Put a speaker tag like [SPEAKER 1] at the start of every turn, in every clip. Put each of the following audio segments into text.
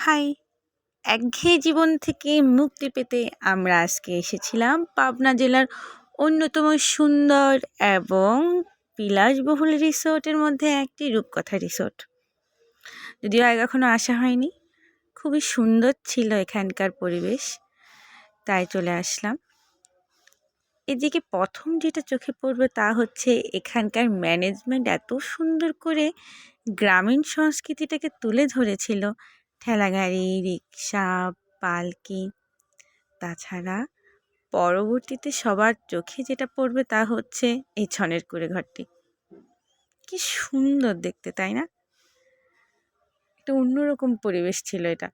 [SPEAKER 1] High! একঘেয়ে জীবন থেকে মুক্তি পেতে আমরা আজকে এসেছিলাম পাবনা জেলার অন্যতম সুন্দর এবং বিলাসবহুল রিসোর্টের মধ্যে একটি রূপকথা রিসোর্ট। যদিও আগে কখনো আসা হয়নি, খুবই সুন্দর ছিল এখানকার পরিবেশ, তাই চলে আসলাম। এদিকে প্রথম যেটা চোখে পড়বে তা হচ্ছে এখানকার ম্যানেজমেন্ট এত সুন্দর করে গ্রামীণ সংস্কৃতিটাকে তুলে ধরেছিল। ঠেলাগাড়ি, রিক্সা, পালকি। তাছাড়া পরবর্তীতে সবার চোখে যেটা পড়বে তা হচ্ছে এই ছনের কুঁড়ে ঘরটি। কি সুন্দর দেখতে, তাই না? একটা অন্যরকম পরিবেশ ছিল এটা।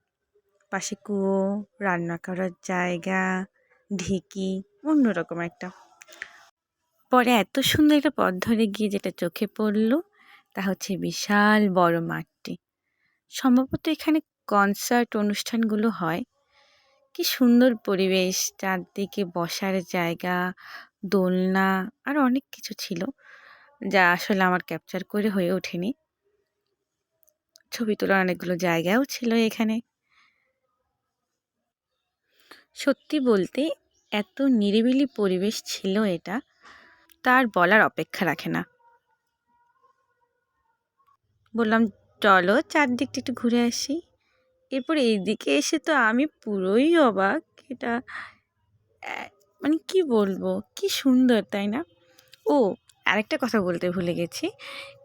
[SPEAKER 1] পাশে কুয়ো, রান্না করার জায়গা, ঢেঁকি, অন্যরকম একটা। পরে এত সুন্দর একটা পথ ধরে গিয়ে যেটা চোখে পড়ল তা হচ্ছে বিশাল বড় মাঠটি। সম্ভবত এখানে কনসার্ট অনুষ্ঠানগুলো হয়। কি সুন্দর পরিবেশ, চারদিকে বসার জায়গা, দোলনা আর অনেক কিছু ছিল, যা আসলে আমার ক্যাপচার করে হয়ে ওঠেনি। ছবি তোলার অনেকগুলো জায়গাও ছিল এখানে। সত্যি বলতে এত নিরিবিলি পরিবেশ ছিল এটা, তার বলার অপেক্ষা রাখে না। বললাম চলো চারদিকটা একটু ঘুরে আসি। এরপর এইদিকে এসে তো আমি পুরোই অবাক। এটা মানে কি বলবো, কি সুন্দর, তাই না? ও, আরেকটা কথা বলতে ভুলে গেছি।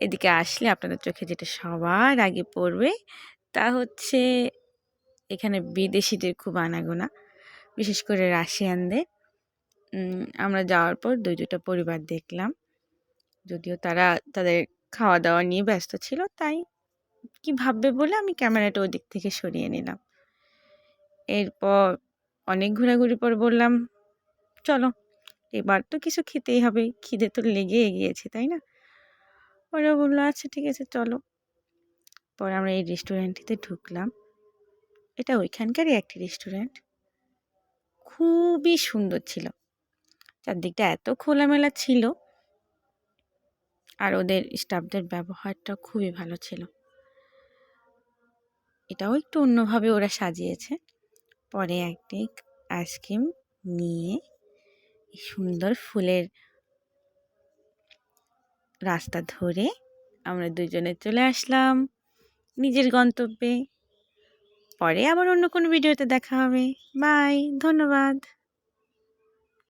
[SPEAKER 1] এদিকে আসলে আপনাদের চোখে যেটা সবার আগে পড়বে তা হচ্ছে এখানে বিদেশিদের খুব আনাগোনা, বিশেষ করে রাশিয়ানদের। আমরা যাওয়ার পর দুইটা পরিবার দেখলাম, যদিও তারা তাদের খাওয়া দাওয়া নিয়ে ব্যস্ত ছিল, তাই কি ভাববে বলে আমি ক্যামেরাটা ওই দিক থেকে সরিয়ে নিলাম। এরপর অনেক ঘোরাঘুরি পর বললাম চলো এবার তো কিছু খেতেই হবে, খিদে তো লেগেই গিয়েছে, তাই না? ওরা বললো আচ্ছা ঠিক আছে চলো। পরে আমরা এই রেস্টুরেন্টটিতে ঢুকলাম। এটা ওইখানকারই একটি রেস্টুরেন্ট, খুবই সুন্দর ছিল। চারদিকটা এত খোলামেলা ছিল, আর ওদের স্টাফদের ব্যবহারটা খুবই ভালো ছিল। এটাও একটু অন্যভাবে ওরা সাজিয়েছে। পরে একটি আইসক্রিম নিয়ে সুন্দর ফুলের রাস্তা ধরে আমরা দুজনে চলে আসলাম নিজের গন্তব্যে। পরে আবার অন্য কোনো ভিডিওতে দেখা হবে। বাই, ধন্যবাদ।